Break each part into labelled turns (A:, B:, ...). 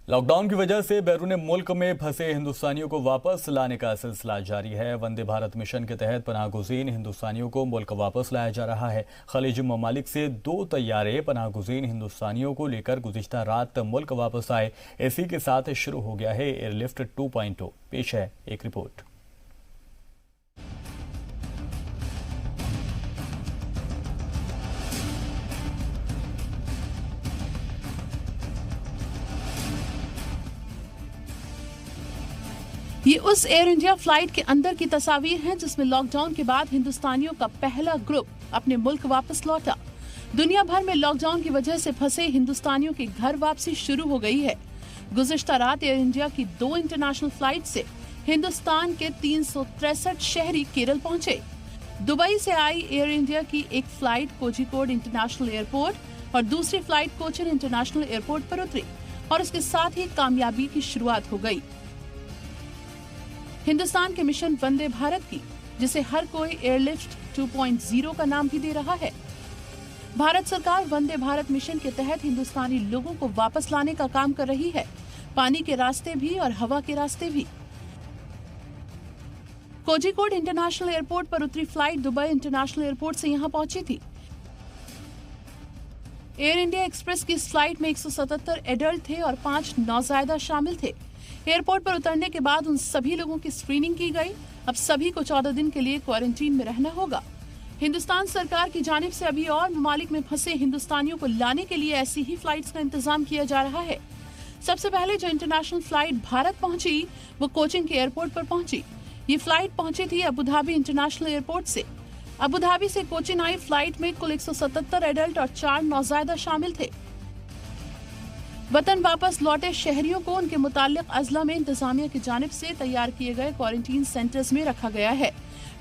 A: Lockdown की वजह से बैरून मुल्क में फंसे हिंदुस्तानियों को वापस लाने का सिलसिला जारी है। वंदे भारत मिशन के तहत पनाहगुज़ीन हिंदुस्तानियों को मुल्क वापस लाया जा रहा है। खलीजी ममालिक से 2 तैयारे पनाहगुज़ीन हिंदुस्तानियों को लेकर गुज़िश्ता रात मुल्क वापस आए। इसी के साथ शुरू हो गया है एयरलिफ्ट 2.0। पेश है एक रिपोर्ट।
B: ये उस एयर इंडिया फ्लाइट के अंदर की तस्वीर हैं जिसमें लॉकडाउन के बाद हिंदुस्तानियों का पहला ग्रुप अपने मुल्क वापस लौटा। दुनिया भर में लॉकडाउन की वजह से फंसे हिंदुस्तानियों की घर वापसी शुरू हो गई है। गुज़िश्ता रात एयर इंडिया की 2 इंटरनेशनल फ्लाइट से हिंदुस्तान के 363 शहरी केरल पहुंचे। दुबई से आई एयर इंडिया की एक फ्लाइट कोझिकोड इंटरनेशनल एयरपोर्ट और दूसरी फ्लाइट कोचीन इंटरनेशनल एयरपोर्ट पर उतरी और इसके साथ ही कामयाबी की शुरुआत हो गई। हिंदुस्तान के मिशन वंदे भारत की, जिसे हर कोई एयरलिफ्ट 2.0 का नाम भी दे रहा है। भारत सरकार वंदे भारत मिशन के तहत हिंदुस्तानी लोगों को वापस लाने का काम कर रही है, पानी के रास्ते भी और हवा के रास्ते भी। कोझिकोड इंटरनेशनल एयरपोर्ट पर उतरी फ्लाइट दुबई इंटरनेशनल एयरपोर्ट से यहां पहुंची थी। एयर इंडिया एक्सप्रेस की इस फ्लाइट में 177 एडल्ट थे और 5 नौज़ायदा शामिल थे। एयरपोर्ट पर उतरने के बाद उन सभी लोगों की स्क्रीनिंग की गई। अब सभी को 14 दिन के लिए क्वारंटीन में रहना होगा। हिंदुस्तान सरकार की जानिब से अभी और ममालिक में फंसे हिंदुस्तानियों को लाने के लिए ऐसी ही फ्लाइट्स का इंतजाम किया जा रहा है। सबसे पहले जो इंटरनेशनल फ्लाइट भारत पहुंची वो कोचीन के एयरपोर्ट पर पहुंची। ये फ्लाइट पहुंची थी अबू धाबी इंटरनेशनल एयरपोर्ट से। अबू धाबी से कोचीन आई फ्लाइट में कुल 177 एडल्ट और 4 नौज़ायदा शामिल थे। वतन वापस लौटे शहरियों को उनके मुताल्लिक अजला में इंतजामिया की जानिब से तैयार किए गए क्वारंटीन सेंटर्स में रखा गया है।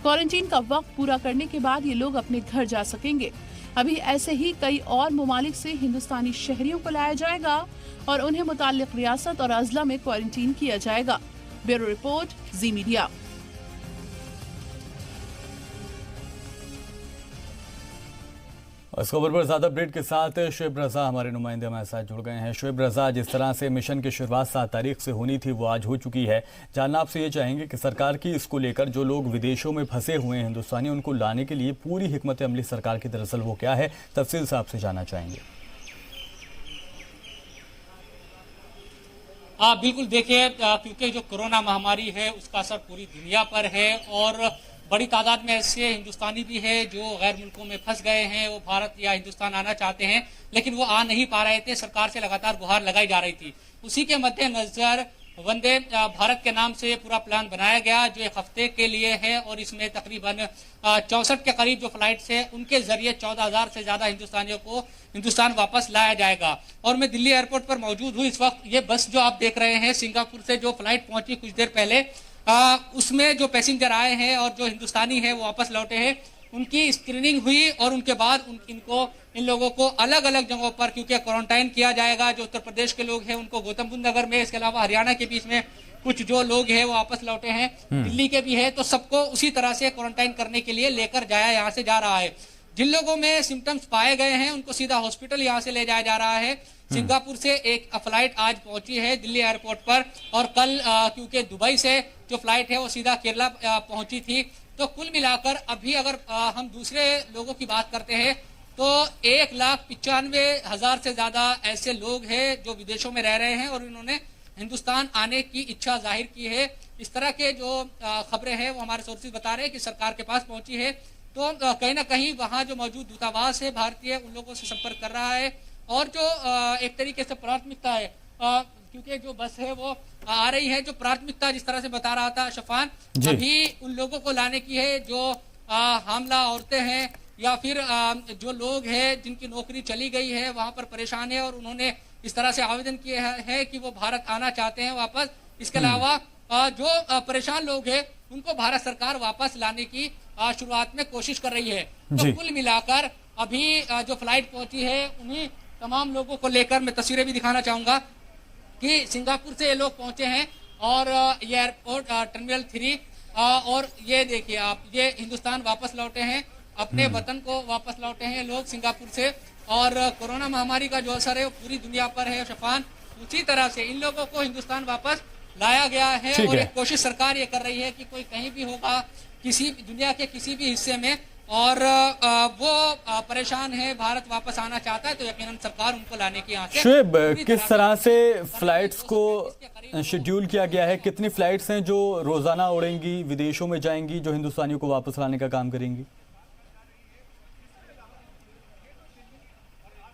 B: क्वारंटीन का वक्त पूरा करने के बाद ये लोग अपने घर जा सकेंगे। अभी ऐसे ही कई और ममालिक से हिंदुस्तानी शहरियों को लाया जाएगा और उन्हें मुताल्लिक रियासत और अजला में क्वारंटीन किया जाएगा। ब्यूरो रिपोर्ट, जी मीडिया।
A: इस खबर पर ज्यादा अपडेट के साथ शुएब रजा हमारे नुमाइंदे हमारे साथ जुड़ गए हैं। शुएब रजा, जिस तरह से मिशन की शुरुआत 7 तारीख से होनी थी वो आज हो चुकी है। जानना आपसे ये चाहेंगे कि सरकार की इसको लेकर जो लोग विदेशों में फंसे हुए हैं हिंदुस्तानी, उनको लाने के लिए पूरी हिकमत अमली सरकार की दरअसल वो क्या है, तफसील से आपसे जानना चाहेंगे।
C: बिल्कुल, देखिए, क्योंकि जो कोरोना महामारी है उसका असर पूरी दुनिया पर है और बड़ी तादाद में ऐसे हिंदुस्तानी भी है जो गैर मुल्कों में फंस गए हैं। वो भारत या हिंदुस्तान आना चाहते हैं लेकिन वो आ नहीं पा रहे थे। सरकार से लगातार गुहार लगाई जा रही थी। उसी के मद्देनजर वंदे भारत के नाम से पूरा प्लान बनाया गया जो 1 हफ्ते के लिए है और इसमें तकरीबन 64 के करीब जो फ्लाइट्स है उनके जरिए 14,000 से ज्यादा हिंदुस्तानियों को हिंदुस्तान वापस लाया जाएगा। और मैं दिल्ली एयरपोर्ट पर मौजूद हूँ इस वक्त। ये बस जो आप देख रहे हैं, सिंगापुर से जो फ्लाइट पहुंची कुछ देर पहले, उसमें जो पैसेंजर आए हैं और जो हिंदुस्तानी है वो वापस लौटे हैं, उनकी स्क्रीनिंग हुई और उनके बाद इन लोगों को अलग अलग जगहों पर, क्योंकि क्वारंटाइन किया जाएगा। जो उत्तर प्रदेश के लोग हैं उनको गौतम बुद्ध नगर में, इसके अलावा हरियाणा के बीच में कुछ जो लोग हैं वो वापस लौटे हैं, दिल्ली के भी है, तो सबको उसी तरह से क्वारंटाइन करने के लिए लेकर जाया यहाँ से जा रहा है। जिन लोगों में सिम्टम्स पाए गए हैं उनको सीधा हॉस्पिटल यहाँ से ले जाया जा रहा है। सिंगापुर से एक फ्लाइट आज पहुंची है दिल्ली एयरपोर्ट पर और कल क्योंकि दुबई से जो फ्लाइट है वो सीधा केरला पहुंची थी। तो कुल मिलाकर अभी अगर हम दूसरे लोगों की बात करते हैं तो 1,95,000 से ज्यादा ऐसे लोग हैं जो विदेशों में रह रहे हैं और इन्होंने हिंदुस्तान आने की इच्छा जाहिर की है। इस तरह के जो खबरें हैं वो हमारे सोर्सेज बता रहे हैं कि सरकार के पास पहुंची है। तो कहीं ना कहीं वहां जो मौजूद दूतावास है भारतीय, उन लोगों से संपर्क कर रहा है और जो एक तरीके से प्राथमिकता है, क्योंकि जो बस है वो आ रही है, जो प्राथमिकता जिस तरह से बता रहा था शफान, अभी उन लोगों को लाने की है जो हामला औरतें हैं या फिर जो लोग हैं जिनकी नौकरी चली गई है, वहां पर परेशान है और उन्होंने इस तरह से आवेदन किए है कि वो भारत आना चाहते हैं वापस। इसके अलावा जो परेशान लोग हैं उनको भारत सरकार वापस लाने की शुरुआत में कोशिश कर रही है। तो कुल मिलाकर अभी जो फ्लाइट पहुंची है उन्हीं तमाम लोगों को लेकर मैं तस्वीरें भी दिखाना चाहूंगा कि सिंगापुर से ये लोग पहुंचे हैं और ये एयरपोर्ट टर्मिनल 3 और ये देखिए आप, ये हिंदुस्तान वापस लौटे हैं, अपने वतन को वापस लौटे हैं लोग सिंगापुर से। और कोरोना महामारी का जो असर है वो पूरी दुनिया पर है शफान, उसी तरह से इन लोगों को हिंदुस्तान वापस लाया गया है।
A: ठीक
C: और
A: है।
C: एक कोशिश सरकार ये कर रही है कि कोई कहीं भी होगा किसी दुनिया के किसी भी हिस्से में और वो परेशान है, भारत वापस आना चाहता है, तो यकीनन सरकार उनको लाने की यहाँ से
A: शुएब,
C: पूरी
A: किस तरह से फ्लाइट्स को शेड्यूल किया गया है? कितनी फ्लाइट्स हैं जो रोजाना उड़ेंगी, विदेशों में जाएंगी, जो हिंदुस्तानियों को वापस लाने का काम करेंगी?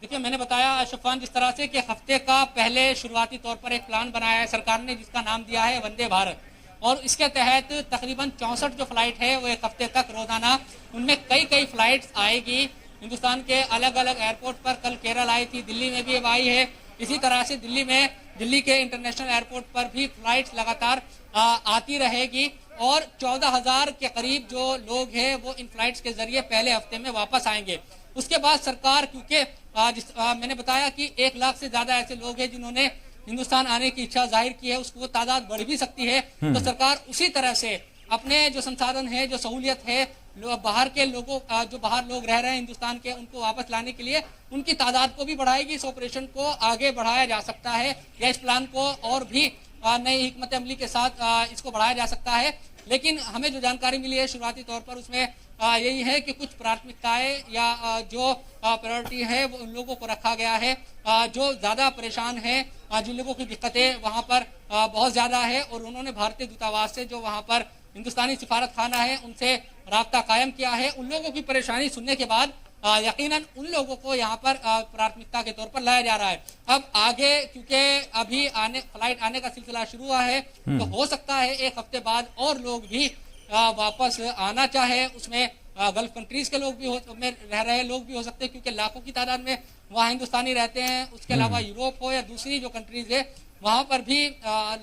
C: देखिए, मैंने बताया अशफान जिस तरह से कि हफ्ते का पहले शुरुआती तौर पर एक प्लान बनाया है सरकार ने, जिसका नाम दिया है वंदे भारत, और इसके तहत तकरीबन 64 जो फ्लाइट है वो एक हफ्ते तक रोजाना, उनमें कई फ्लाइट्स आएगी हिंदुस्तान के अलग अलग एयरपोर्ट पर। कल केरल आई थी, दिल्ली में भी अब आई है। इसी तरह से दिल्ली के इंटरनेशनल एयरपोर्ट पर भी फ्लाइट्स लगातार आती रहेगी और 14,000 के करीब जो लोग हैं वो इन फ्लाइट्स के जरिए पहले हफ्ते में वापस आएंगे। उसके बाद सरकार, क्योंकि मैंने बताया कि 1 लाख से ज्यादा ऐसे लोग हैं जिन्होंने हिंदुस्तान आने की इच्छा जाहिर की है, उसको तादाद बढ़ भी सकती है, तो सरकार उसी तरह से अपने जो संसाधन है, जो सहूलियत है, बाहर के लोगों जो बाहर लोग रह रहे हैं हिंदुस्तान के, उनको वापस लाने के लिए उनकी तादाद को भी बढ़ाएगी। इस ऑपरेशन को आगे बढ़ाया जा सकता है या इस प्लान को और भी नई हिकमत अमली के साथ इसको बढ़ाया जा सकता है। लेकिन हमें जो जानकारी मिली है शुरुआती तौर पर, उसमें यही है कि कुछ प्राथमिकताएं या जो प्रायोरिटी है वो उन लोगों को रखा गया है जो ज्यादा परेशान है, जिन लोगों की दिक्कतें वहां पर बहुत ज्यादा है, और उन्होंने भारतीय दूतावास से जो वहां पर हिंदुस्तानी सिफारत खाना है उनसे राब्ता कायम किया है। उन लोगों की परेशानी सुनने के बाद यकीनन उन लोगों को यहाँ पर प्राथमिकता के तौर पर लाया जा रहा है। अब आगे क्योंकि अभी फ्लाइट आने का सिलसिला शुरू हुआ है, तो हो सकता है 1 हफ्ते बाद और लोग भी वापस आना चाहे। उसमें गल्फ कंट्रीज के लोग भी में रह रहे लोग भी हो सकते हैं, क्योंकि लाखों की तादाद में वहाँ हिंदुस्तानी रहते हैं। उसके अलावा यूरोप हो या दूसरी जो कंट्रीज है, वहाँ पर भी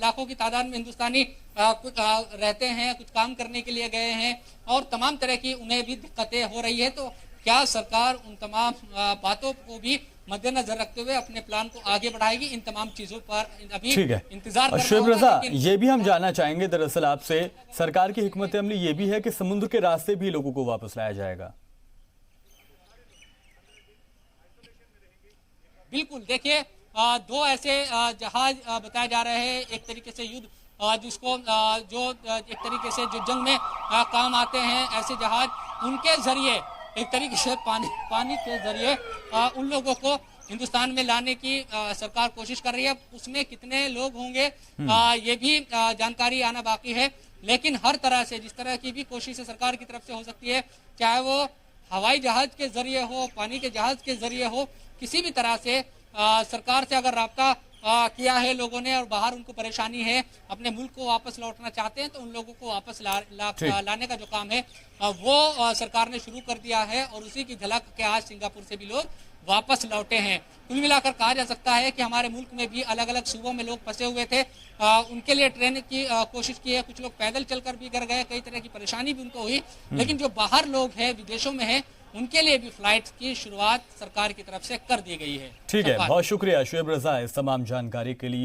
C: लाखों की तादाद में हिंदुस्तानी कुछ रहते हैं, कुछ काम करने के लिए गए हैं, और तमाम तरह की उन्हें भी दिक्कतें हो रही है। तो क्या सरकार उन तमाम बातों को भी मद्देनजर रखते हुए अपने प्लान को आगे बढ़ाएगी? इन तमाम चीजों पर अभी इंतजार करना
A: शुएब
C: होगा।
A: रजा, ये भी हम जानना चाहेंगे दरअसल आपसे, सरकार की हिकमत अमली ये भी है कि समुद्र के रास्ते भी लोगों को वापस लाया जाएगा?
C: बिल्कुल, देखिए 2 ऐसे जहाज बताए जा रहे हैं, एक तरीके से युद्ध जिसको जो एक तरीके से जो जंग में काम आते हैं, ऐसे जहाज, उनके जरिए एक तरीके से पानी के जरिए उन लोगों को हिंदुस्तान में लाने की सरकार कोशिश कर रही है। उसमें कितने लोग होंगे ये भी जानकारी आना बाकी है, लेकिन हर तरह से जिस तरह की भी कोशिश सरकार की तरफ से हो सकती है, चाहे वो हवाई जहाज के जरिए हो, पानी के जहाज के जरिए हो, किसी भी तरह से सरकार से अगर राब्ता किया है लोगों ने और बाहर उनको परेशानी है, अपने मुल्क को वापस लौटना चाहते हैं, तो उन लोगों को वापस लाने का जो काम है वो सरकार ने शुरू कर दिया है, और उसी की झलक के आज सिंगापुर से भी लोग वापस लौटे हैं। कुल मिलाकर कहा जा सकता है कि हमारे मुल्क में भी अलग अलग सूबों में लोग फंसे हुए थे, उनके लिए ट्रेन की कोशिश की है, कुछ लोग पैदल चलकर भी घर गए, कई तरह की परेशानी भी उनको हुई, लेकिन जो बाहर लोग हैं, विदेशों में हैं, उनके लिए भी फ्लाइट्स की शुरुआत सरकार की तरफ से कर दी गई है।
A: ठीक है, बहुत शुक्रिया शुएब रजा इस तमाम जानकारी के लिए।